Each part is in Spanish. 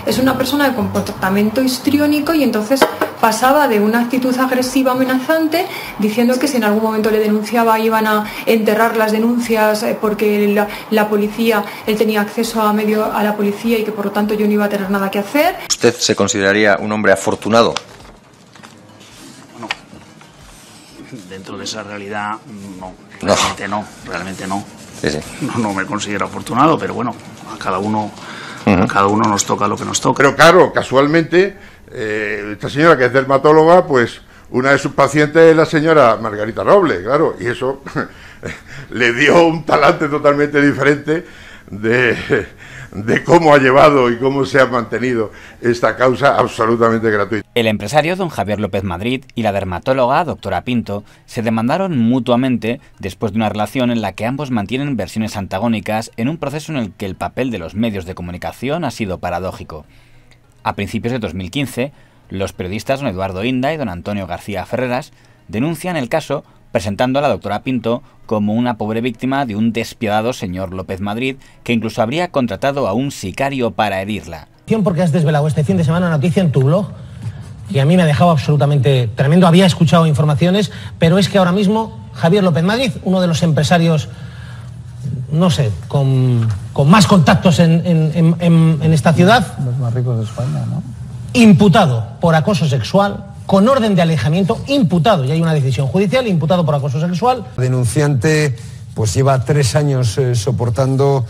es una persona de comportamiento histriónico y entonces pasaba de una actitud agresiva amenazante diciendo que si en algún momento le denunciaba iban a enterrar las denuncias porque la policía, él tenía acceso a la policía y que por lo tanto yo no iba a tener nada que hacer. ¿Usted se consideraría un hombre afortunado? Bueno, dentro de esa realidad realmente no. Sí, sí. No me considero afortunado, pero bueno, a cada uno nos toca lo que nos toca. Pero claro, casualmente, esta señora que es dermatóloga, pues una de sus pacientes es la señora Margarita Robles, claro, y eso le dio un talante totalmente diferente de cómo ha llevado y cómo se ha mantenido esta causa absolutamente gratuita. El empresario don Javier López Madrid y la dermatóloga doctora Pinto se demandaron mutuamente después de una relación en la que ambos mantienen versiones antagónicas en un proceso en el que el papel de los medios de comunicación ha sido paradójico. A principios de 2015, los periodistas don Eduardo Inda y don Antonio García Ferreras denuncian el caso presentando a la doctora Pinto como una pobre víctima de un despiadado señor López Madrid que incluso habría contratado a un sicario para herirla. Porque has desvelado este fin de semana una noticia en tu blog y a mí me ha dejado absolutamente tremendo. Había escuchado informaciones, pero es que ahora mismo Javier López Madrid, uno de los empresarios, no sé, con más contactos en esta ciudad, los más ricos de España, ¿no? Imputado por acoso sexual, con orden de alejamiento, imputado, y hay una decisión judicial, imputado por acoso sexual. El denunciante pues lleva 3 años soportando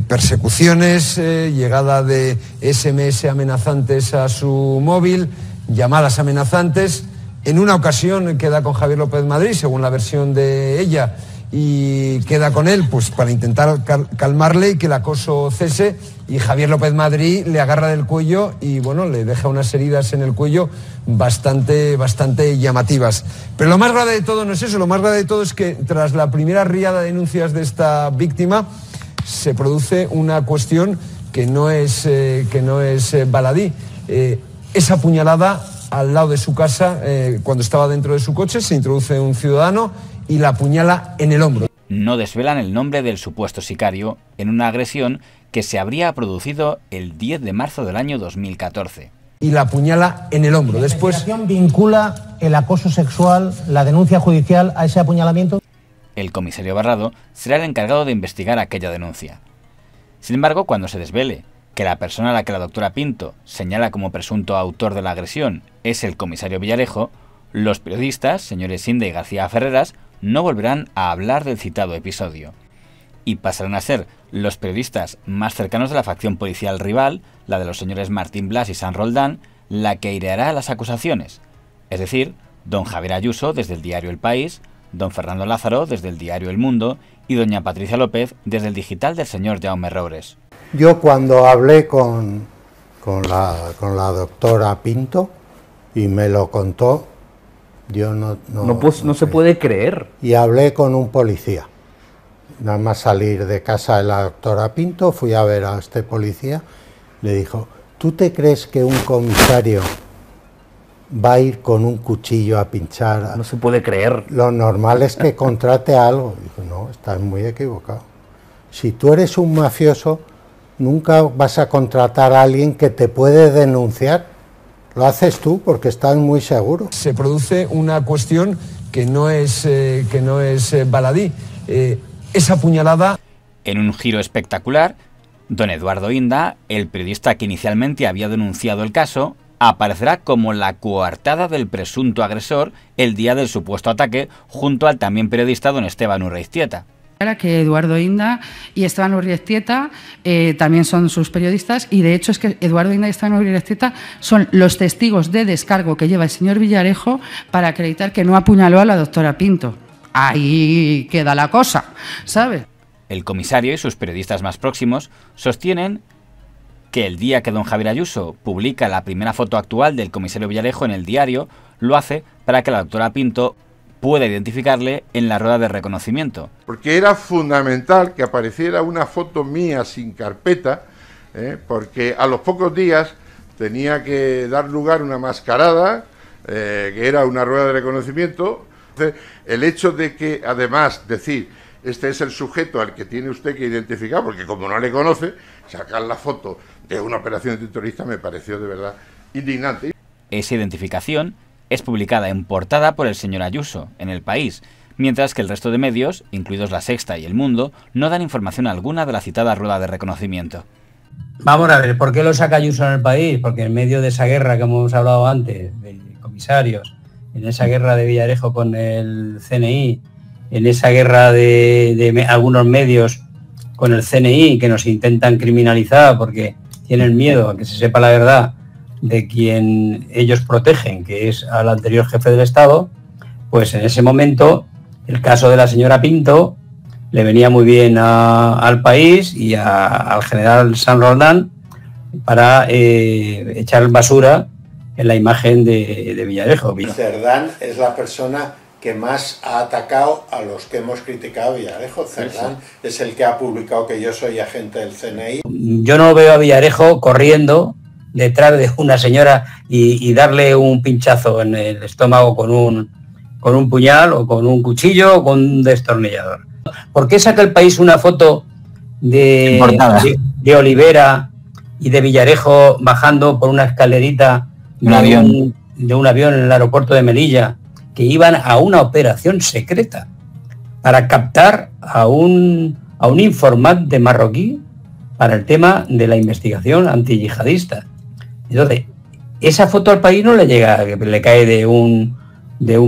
persecuciones, llegada de SMS amenazantes a su móvil, llamadas amenazantes. En una ocasión queda con Javier López Madrid, según la versión de ella, y queda con él pues para intentar calmarle y que el acoso cese, y Javier López Madrid le agarra del cuello y bueno, le deja unas heridas en el cuello bastante llamativas. Pero lo más grave de todo no es eso, lo más grave de todo es que tras la primera riada de denuncias de esta víctima se produce una cuestión que no es baladí. Esa puñalada al lado de su casa, cuando estaba dentro de su coche, se introduce un ciudadano y la apuñala en el hombro. No desvelan el nombre del supuesto sicario en una agresión que se habría producido el 10 de marzo del año 2014. Y la apuñala en el hombro. Después ¿La investigación vincula el acoso sexual, la denuncia judicial a ese apuñalamiento? El comisario Barrado será el encargado de investigar aquella denuncia. Sin embargo, cuando se desvele que la persona a la que la doctora Pinto señala como presunto autor de la agresión es el comisario Villarejo, los periodistas, señores Inda y García Ferreras, no volverán a hablar del citado episodio. Y pasarán a ser los periodistas más cercanos de la facción policial rival, la de los señores Martín Blas y San Roldán, la que aireará las acusaciones. Es decir, don Javier Ayuso desde el diario El País, don Fernando Lázaro desde el diario El Mundo y doña Patricia López desde el digital del señor Jaume Roures. Yo cuando hablé con la doctora Pinto y me lo contó, yo no se puede creer. Y hablé con un policía. Nada más salir de casa de la doctora Pinto, fui a ver a este policía, le dijo, ¿tú te crees que un comisario va a ir con un cuchillo a pinchar? No se puede creer. Lo normal es que contrate algo. Dijo, no, estás muy equivocado. Si tú eres un mafioso, nunca vas a contratar a alguien que te puede denunciar. Lo haces tú porque estás muy seguro. Se produce una cuestión que no es baladí. Esa puñalada... En un giro espectacular, don Eduardo Inda, el periodista que inicialmente había denunciado el caso, aparecerá como la coartada del presunto agresor el día del supuesto ataque junto al también periodista don Esteban Urreiztieta. Que Eduardo Inda y Esteban Urreiztieta también son sus periodistas, y de hecho es que Eduardo Inda y Esteban Urreiztieta son los testigos de descargo que lleva el señor Villarejo para acreditar que no apuñaló a la doctora Pinto. Ahí queda la cosa, ¿sabe? El comisario y sus periodistas más próximos sostienen que el día que don Javier Ayuso publica la primera foto actual del comisario Villarejo en el diario, lo hace para que la doctora Pinto pueda identificarle en la rueda de reconocimiento. Porque era fundamental que apareciera una foto mía sin carpeta, porque a los pocos días tenía que dar lugar una mascarada, que era una rueda de reconocimiento. Entonces, el hecho de que, además, decir este es el sujeto al que tiene usted que identificar, porque como no le conoce, sacar la foto de una operación terrorista me pareció de verdad indignante. Esa identificación es publicada en portada por el señor Ayuso, en El País, mientras que el resto de medios, incluidos La Sexta y El Mundo, no dan información alguna de la citada rueda de reconocimiento. Vamos a ver, ¿por qué lo saca Ayuso en El País? Porque en medio de esa guerra que hemos hablado antes, de comisarios, en esa guerra de Villarejo con el CNI, en esa guerra de algunos medios con el CNI que nos intentan criminalizar porque tienen miedo a que se sepa la verdad de quien ellos protegen, que es al anterior jefe del Estado, pues en ese momento el caso de la señora Pinto le venía muy bien al País y al general San Roldán para echar basura en la imagen de Villarejo. Cerdán es la persona que más ha atacado a los que hemos criticado a Villarejo. Cerdán es el que ha publicado que yo soy agente del CNI. Yo no veo a Villarejo corriendo detrás de una señora y darle un pinchazo en el estómago con un puñal o con un cuchillo o con un destornillador. ¿Por qué saca El País una foto de Olivera y de Villarejo bajando por una escalerita de un avión en el aeropuerto de Melilla, que iban a una operación secreta para captar a un informante marroquí para el tema de la investigación antiyihadista? Entonces, esa foto al País no le llega, le cae de un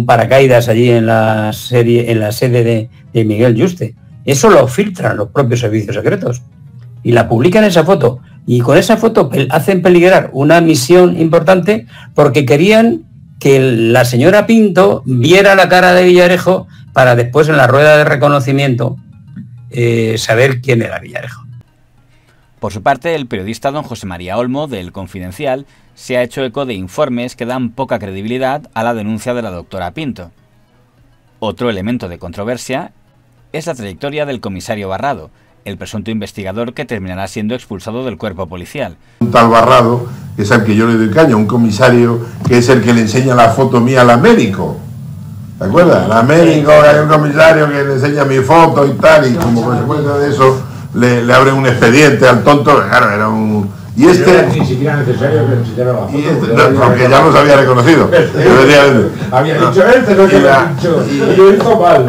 paracaídas allí en la sede de Miguel Yuste. Eso lo filtran los propios servicios secretos y la publican esa foto. Y con esa foto hacen peligrar una misión importante porque querían que la señora Pinto viera la cara de Villarejo para después en la rueda de reconocimiento saber quién era Villarejo. Por su parte, el periodista don José María Olmo, de El Confidencial, se ha hecho eco de informes que dan poca credibilidad a la denuncia de la doctora Pinto. Otro elemento de controversia es la trayectoria del comisario Barrado, el presunto investigador que terminará siendo expulsado del cuerpo policial. Un tal Barrado es al que yo le doy caña, un comisario que es el que le enseña la foto mía a la médico. ¿Te acuerdas? La médico, hay un comisario que le enseña mi foto y tal, y como consecuencia de eso le abren un expediente al tonto, claro, era un... Y este... Ni siquiera necesario que enseñara la foto. No, porque ya nos había reconocido. Había dicho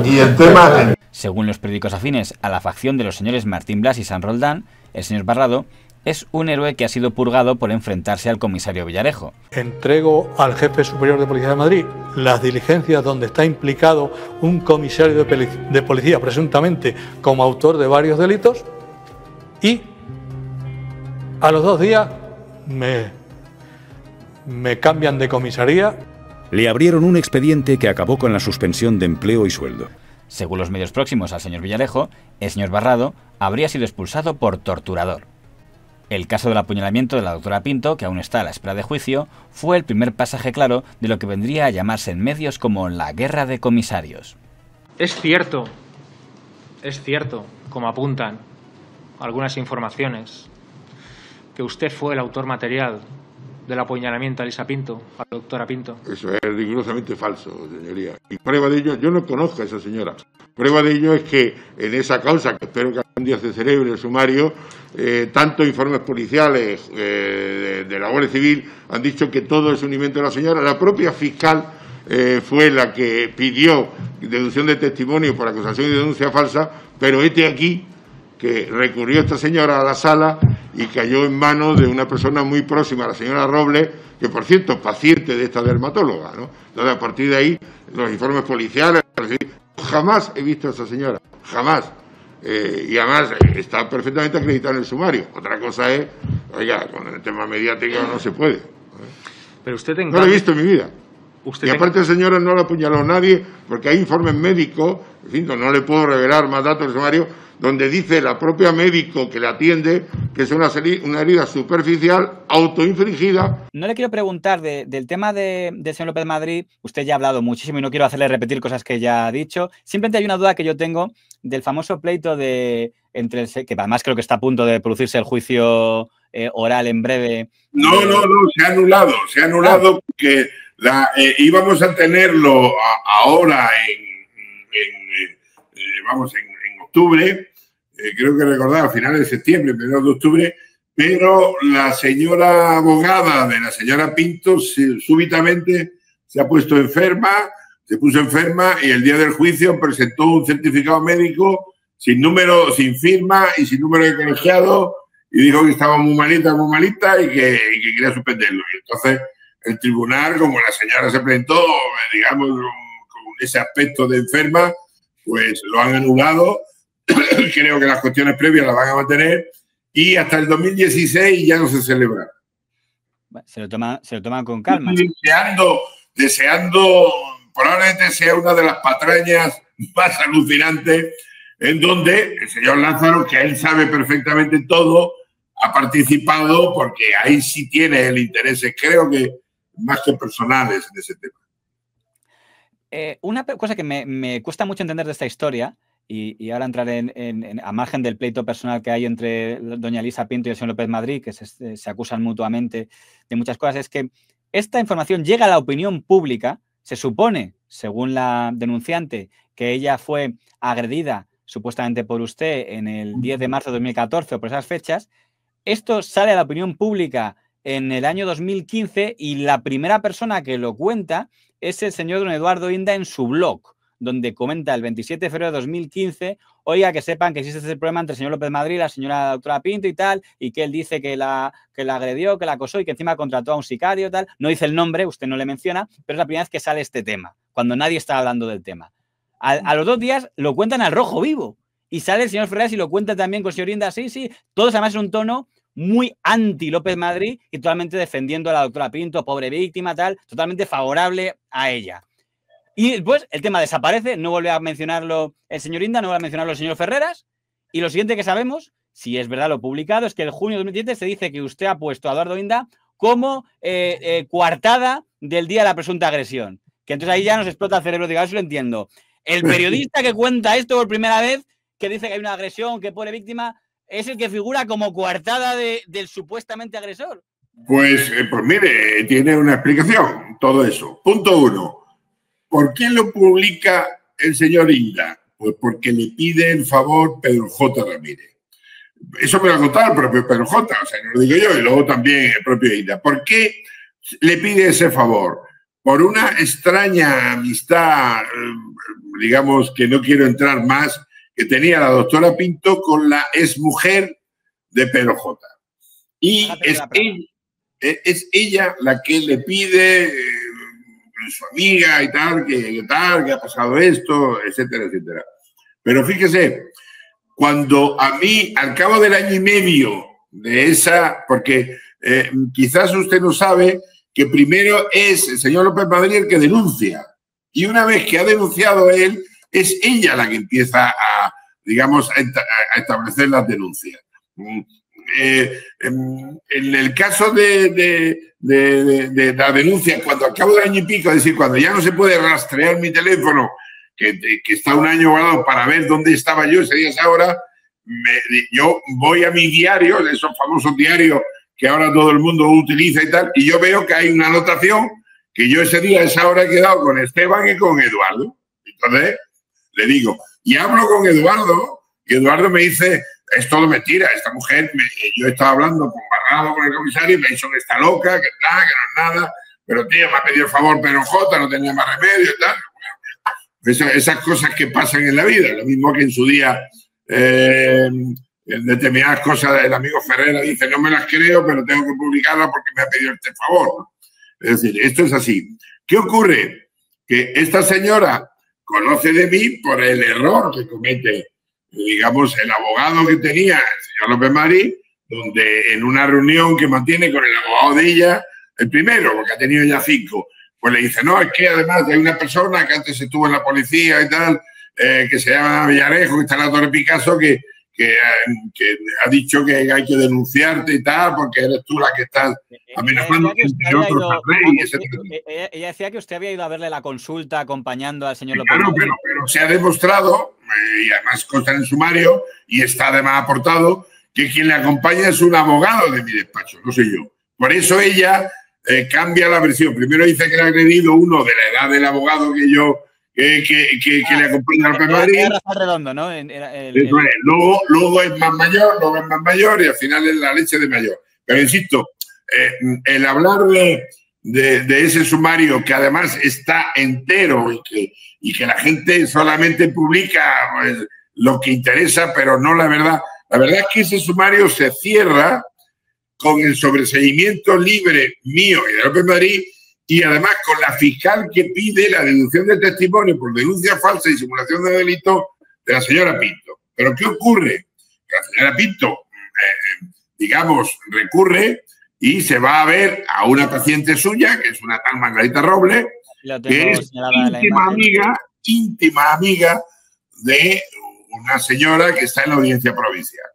y el tema... Según los periódicos afines a la facción de los señores Martín Blas y San Roldán, el señor Barrado es un héroe que ha sido purgado por enfrentarse al comisario Villarejo. Entrego al jefe superior de Policía de Madrid las diligencias donde está implicado un comisario de policía, presuntamente como autor de varios delitos, y a los 2 días me cambian de comisaría. Le abrieron un expediente que acabó con la suspensión de empleo y sueldo. Según los medios próximos al señor Villarejo, el señor Barrado habría sido expulsado por torturador. El caso del apuñalamiento de la doctora Pinto, que aún está a la espera de juicio, fue el primer pasaje claro de lo que vendría a llamarse en medios como la guerra de comisarios. Es cierto, como apuntan algunas informaciones, que usted fue el autor material del apuñalamiento a Elisa Pinto, a la doctora Pinto. Eso es rigurosamente falso, señoría. Y prueba de ello, yo no conozco a esa señora. Prueba de ello es que en esa causa, que espero que algún día se celebre el sumario, tanto informes policiales de la Guardia Civil han dicho que todo es un invento de la señora. La propia fiscal fue la que pidió deducción de testimonio por acusación y denuncia falsa, pero aquí que recurrió esta señora a la sala y cayó en manos de una persona muy próxima a la señora Robles, que por cierto es paciente de esta dermatóloga, ¿no? Entonces, a partir de ahí, los informes policiales, jamás he visto a esa señora, jamás. Y además está perfectamente acreditada en el sumario. Otra cosa es, oiga, con el tema mediático no se puede. Pero usted no lo he visto en mi vida. Y aparte, señora, no la apuñaló nadie, porque hay informes médicos, en fin, no le puedo revelar más datos del sumario, donde dice la propia médico que la atiende que es una herida superficial autoinfligida. No le quiero preguntar del tema del señor López Madrid, usted ya ha hablado muchísimo y no quiero hacerle repetir cosas que ya ha dicho. Simplemente hay una duda que yo tengo del famoso pleito que además creo que está a punto de producirse el juicio oral en breve. No, se ha anulado porque íbamos a tenerlo ahora en octubre, creo que recordaba, a finales de septiembre, primeros de octubre, pero la señora abogada de la señora Pinto súbitamente se ha puesto enferma, se puso enferma y el día del juicio presentó un certificado médico sin número, sin firma y sin número de colegiado y dijo que estaba muy malita y que quería suspenderlo. Y entonces el tribunal, como la señora se presentó, digamos, con ese aspecto de enferma, pues lo han anulado. Creo que las cuestiones previas las van a mantener y hasta el 2016 ya no se celebra. Se lo toman con calma. Deseando, probablemente sea una de las patrañas más alucinantes en donde el señor Lázaro, que él sabe perfectamente todo, ha participado porque ahí sí tiene el interés, creo que más que personales en ese tema. Una cosa que me cuesta mucho entender de esta historia, y ahora entraré a margen del pleito personal que hay entre doña Elisa Pinto y el señor López Madrid, que se acusan mutuamente de muchas cosas, es que esta información llega a la opinión pública. Se supone, según la denunciante, que ella fue agredida supuestamente por usted en el 10 de marzo de 2014 o por esas fechas. Esto sale a la opinión pública en el año 2015 y la primera persona que lo cuenta es el señor don Eduardo Inda en su blog, donde comenta el 27 de febrero de 2015, oiga, que sepan que existe este problema entre el señor López Madrid y la señora doctora Pinto y tal, y que él dice que la agredió, que la acosó y que encima contrató a un sicario y tal. No dice el nombre, usted no le menciona, pero es la primera vez que sale este tema, cuando nadie está hablando del tema. A los 2 días lo cuentan al rojo vivo y sale el señor Ferreras y lo cuenta también con el señor Inda, sí, todos además en un tono muy anti López Madrid y totalmente defendiendo a la doctora Pinto, pobre víctima, tal, totalmente favorable a ella. Y después el tema desaparece, no vuelve a mencionarlo el señor Inda, no vuelve a mencionarlo el señor Ferreras, y lo siguiente que sabemos, si es verdad lo publicado, es que en junio de 2017 se dice que usted ha puesto a Eduardo Inda como coartada del día de la presunta agresión. Que entonces ahí ya nos explota el cerebro, digo, eso lo entiendo. El periodista que cuenta esto por primera vez, que dice que hay una agresión, que pobre víctima, es el que figura como coartada del supuestamente agresor. Pues mire, tiene una explicación todo eso. Punto 1. ¿Por qué lo publica el señor Inda? Pues porque le pide el favor Pedro J. Ramírez. Eso me lo ha contado el propio Pedro J. O sea, no lo digo yo, y luego también el propio Inda. ¿Por qué le pide ese favor? Por una extraña amistad, digamos que no quiero entrar más, que tenía la doctora Pinto con la exmujer de Pedro J. Y es ella la que le pide, su amiga y tal, que ha pasado esto, etcétera, etcétera. Pero fíjese, cuando a mí, al cabo del año y medio de esa, porque quizás usted no sabe que primero es el señor López Madrid el que denuncia. Y una vez que ha denunciado él, es ella la que empieza a, digamos, a establecer las denuncias. En el caso de la denuncia, cuando al cabo del año y pico, es decir, cuando ya no se puede rastrear mi teléfono, que está un año guardado para ver dónde estaba yo ese día, esa hora, yo voy a mi diario, esos famosos diarios que ahora todo el mundo utiliza y tal, y yo veo que hay una anotación que yo ese día, esa hora he quedado con Esteban y con Eduardo. Entonces, le digo, y hablo con Eduardo, y Eduardo me dice, es todo mentira, esta mujer, yo estaba hablando con Barrado, con el comisario, y me dijo que está loca, que no es nada, pero tío, me ha pedido el favor Pedro J, no tenía más remedio y tal. Esas cosas que pasan en la vida, lo mismo que en su día, en determinadas cosas, el amigo Ferreira dice, no me las creo, pero tengo que publicarlas porque me ha pedido este favor. Es decir, esto es así. ¿Qué ocurre? Que esta señora conoce de mí por el error que comete, digamos, el abogado que tenía el señor López Madrid, donde en una reunión que mantiene con el abogado de ella, el primero, porque ha tenido ya 5, pues le dice, no, es que además hay una persona que antes estuvo en la policía y tal, que se llama Villarejo, que está en la Torre Picasso, que ha dicho que hay que denunciarte y tal, porque eres tú la que estás amenazando ella decía que usted había ido a verle la consulta acompañando al señor López. Claro, pero se ha demostrado, y además consta en el sumario, y está además aportado, que quien le acompaña es un abogado de mi despacho, no soy yo. Por eso ella cambia la versión. Primero dice que le ha agredido uno de la edad del abogado que le acompaña a López Madrid. Redondo, ¿no? Luego es más mayor y al final es la leche de mayor. Pero insisto, el hablar de ese sumario que además está entero y que la gente solamente publica pues, lo que interesa, pero no la verdad. La verdad es que ese sumario se cierra con el sobreseimiento libre mío y de López Madrid y además con la fiscal que pide la deducción de testimonio por denuncia falsa y simulación de delito de la señora Pinto. ¿Pero qué ocurre? Que la señora Pinto, digamos, recurre y se va a ver a una paciente suya, que es una tal Margarita Robles, que es íntima amiga de una señora que está en la audiencia provincial.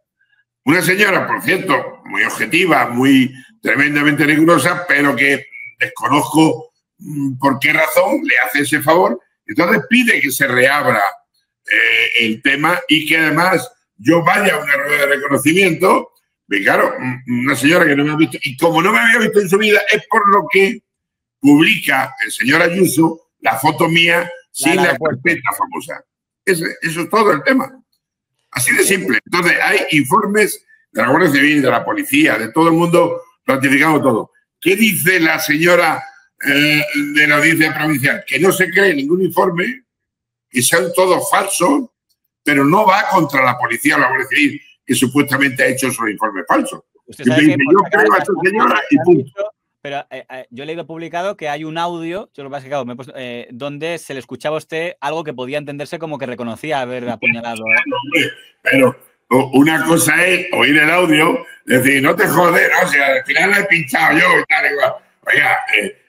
Una señora, por cierto, muy objetiva, muy tremendamente rigurosa, pero que desconozco por qué razón le hace ese favor. Entonces pide que se reabra el tema y que además yo vaya a una rueda de reconocimiento. Porque claro, una señora que no me ha visto, y como no me había visto en su vida, es por lo que publica el señor Ayuso la foto mía sin la carpeta famosa. Eso es todo el tema. Así de simple. Entonces, hay informes de la Guardia Civil, de la policía, de todo el mundo ratificando todo. ¿Qué dice la señora de la audiencia provincial? Que no se cree ningún informe, que son todos falsos, pero no va contra la policía o la Guardia Civil, que supuestamente ha hecho esos informes falsos. Usted sabe que yo creo a esta señora y punto. Pero yo he leído publicado que hay un audio, yo lo que pasa es que claro, me he puesto, donde se le escuchaba a usted algo que podía entenderse como que reconocía haber apuñalado. Pero una cosa es oír el audio, decir, no te jodes, ¿no? O sea, al final la he pinchado yo y tal, igual. Oiga,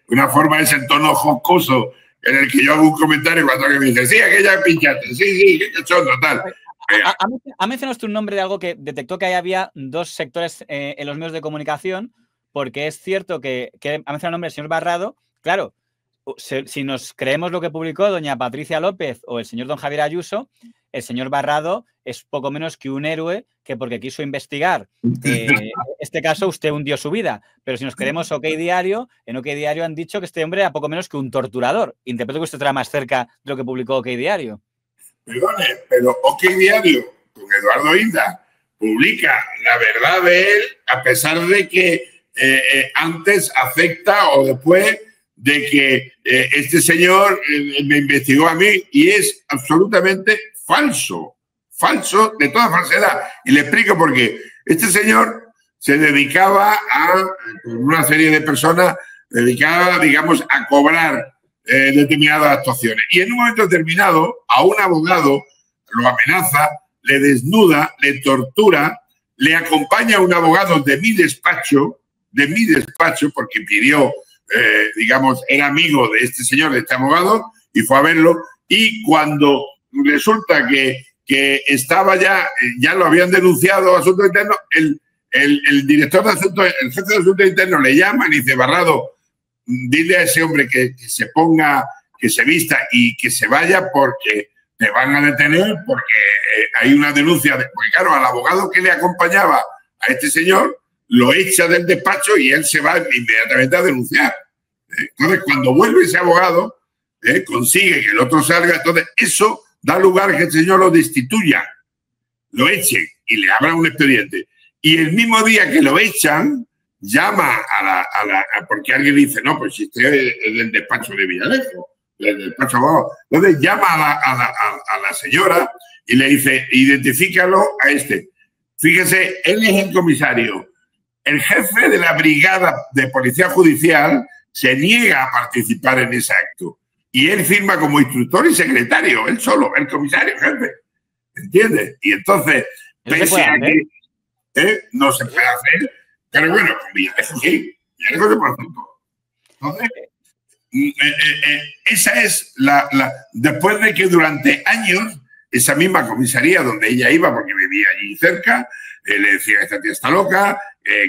una forma es el tono jocoso en el que yo hago un comentario cuando alguien me dice, sí, aquella pinchaste, sí, qué cachondo, tal. Ha mencionado usted un nombre de algo que detectó que ahí había dos sectores en los medios de comunicación, porque es cierto que ha mencionado el nombre del señor Barrado. Claro, si nos creemos lo que publicó doña Patricia López o el señor don Javier Ayuso, el señor Barrado es poco menos que un héroe que porque quiso investigar este caso usted hundió su vida. Pero si nos creemos OK Diario, en OK Diario han dicho que este hombre era poco menos que un torturador. Interpreto que usted estará más cerca de lo que publicó OK Diario. Perdone, pero OK Diario, con Eduardo Inda, publica la verdad de él a pesar de que antes acepta o después de que este señor me investigó a mí y es absolutamente falso de toda falsedad. Y le explico por qué. Este señor se dedicaba una serie de personas, dedicaba, digamos, a cobrar determinadas actuaciones. Y en un momento determinado a un abogado lo amenaza, le desnuda, le tortura, le acompaña a un abogado de mi despacho, porque pidió, digamos, era amigo de este señor, de este abogado, y fue a verlo. Y cuando resulta que estaba ya lo habían denunciado a Asuntos Internos, el director de Asuntos, el jefe de Asuntos Internos le llama y dice, Barrado, dile a ese hombre que se ponga, que se vista y que se vaya porque te van a detener, porque hay una denuncia. Porque claro, al abogado que le acompañaba a este señor, lo echa del despacho y él se va inmediatamente a denunciar. Entonces, cuando vuelve ese abogado, consigue que el otro salga, entonces eso da lugar a que el señor lo destituya, lo eche y le abra un expediente. Y el mismo día que lo echan, llama porque alguien dice, no, pues si usted es del despacho de Villarejo, del despacho abogado. Entonces llama a la señora y le dice, identifícalo a este. Fíjese, él es el comisario. El jefe de la brigada de policía judicial se niega a participar en ese acto. Y él firma como instructor y secretario, él solo, el comisario jefe. ¿Entiendes? Y entonces, pese a que no se puede hacer, pero bueno, con Villarejo sí, Villarejo se puede hacer todo. Entonces, esa es después de que durante años, esa misma comisaría donde ella iba, porque vivía allí cerca, le decía, esta tía está loca,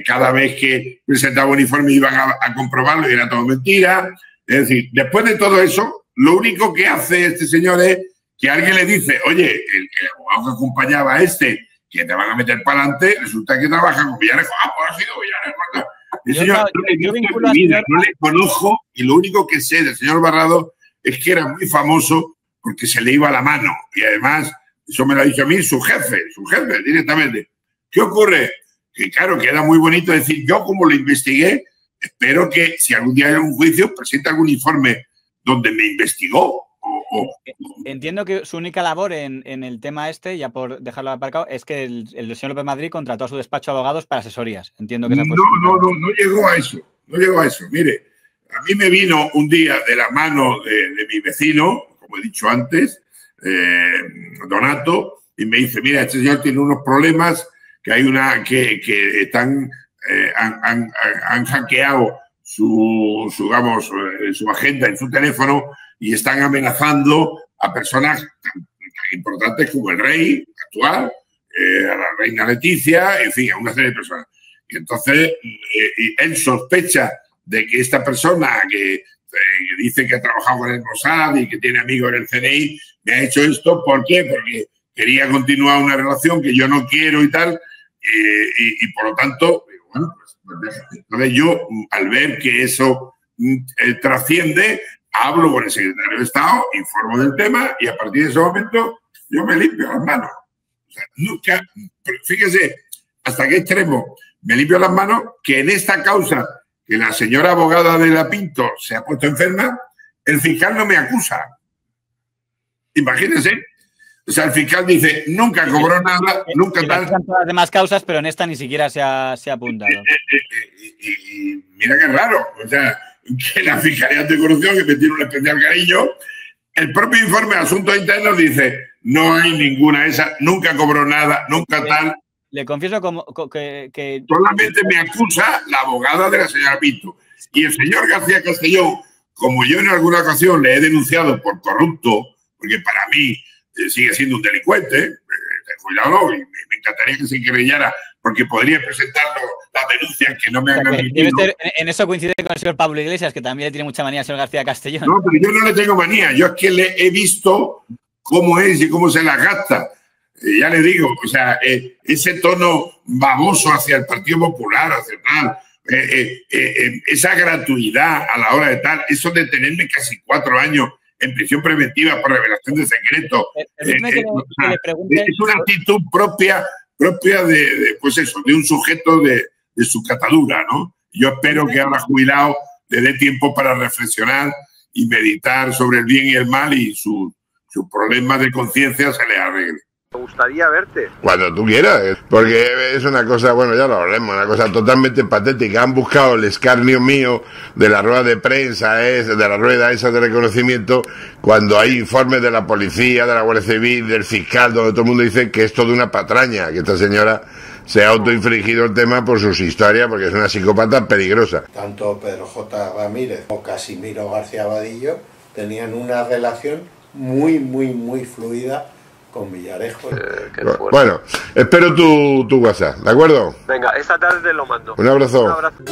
cada vez que presentaba un informe iban a comprobarlo y era todo mentira. Es decir, después de todo eso, lo único que hace este señor es que alguien le dice, oye, el abogado que acompañaba a este, que te van a meter para adelante, resulta que trabaja con Villarejo. Ah, pues ha sido Villarejo. El señor, no le conozco y lo único que sé del señor Barrado es que era muy famoso porque se le iba la mano. Y además, eso me lo ha dicho a mí su jefe directamente. ¿Qué ocurre? Que claro, queda muy bonito decir, yo como lo investigué, espero que si algún día hay un juicio, presente algún informe donde me investigó. Entiendo que su única labor en el tema este, ya por dejarlo aparcado, es que el señor López Madrid contrató a su despacho de abogados para asesorías. Entiendo que no llegó a eso. No llegó a eso. Mire, a mí me vino un día de la mano de mi vecino, como he dicho antes, Donato, y me dice, mira, este señor tiene unos problemas, que hay que están han hackeado su agenda en su teléfono y están amenazando a personas tan importantes como el rey actual, a la reina Leticia, en fin, a una serie de personas. Y entonces él sospecha de que esta persona que dice que ha trabajado con el Mossad y que tiene amigos en el CNI, me ha hecho esto. ¿Por qué? Porque quería continuar una relación que yo no quiero y tal, y por lo tanto, bueno, pues entonces yo, al ver que eso trasciende, hablo con el secretario de Estado, informo del tema y a partir de ese momento yo me limpio las manos. O sea, nunca, fíjese hasta qué extremo me limpio las manos, que en esta causa que la señora abogada de la Pinto se ha puesto enferma, el fiscal no me acusa. Imagínense. O sea, el fiscal dice, nunca cobró nada, nunca tal. Todas las demás causas, pero en esta ni siquiera se ha apuntado. Y mira qué raro. O sea, que la Fiscalía Anticorrupción, que me tiene un especial cariño, el propio informe de Asuntos Internos dice, no hay ninguna esa, nunca cobró nada, nunca tal. Le confieso que... Solamente me acusa la abogada de la señora Pinto. Y el señor García Castellón, como yo en alguna ocasión le he denunciado por corrupto, porque para mí sigue siendo un delincuente, cuidado, y me encantaría que se querellara, porque podría presentar las denuncias que no me han admitido. En eso coincide con el señor Pablo Iglesias, que también le tiene mucha manía al señor García Castellón. No, pero yo no le tengo manía, yo es que le he visto cómo es y cómo se la gasta. Ya le digo, o sea, ese tono baboso hacia el Partido Popular, hacia tal, esa gratuidad a la hora de tal, eso de tenerme casi 4 años en prisión preventiva por revelación de secretos, es una actitud propia pues eso, de un sujeto de su catadura, ¿no? Yo espero que ahora jubilado le dé tiempo para reflexionar y meditar sobre el bien y el mal y sus problemas de conciencia se le arregle. Me gustaría verte. Cuando tú quieras, porque es una cosa, bueno, ya lo hablemos, una cosa totalmente patética. Han buscado el escarnio mío de la rueda de prensa, de la rueda esa de reconocimiento, cuando hay informes de la policía, de la Guardia Civil, del fiscal, donde todo el mundo dice que es todo una patraña, que esta señora se ha autoinfligido el tema por sus historias, porque es una psicópata peligrosa. Tanto Pedro J. Ramírez como Casimiro García Vadillo tenían una relación muy fluida con Villarejo. Bueno, espero tu WhatsApp, ¿de acuerdo? Venga, esta tarde te lo mando. Un abrazo. Un abrazo.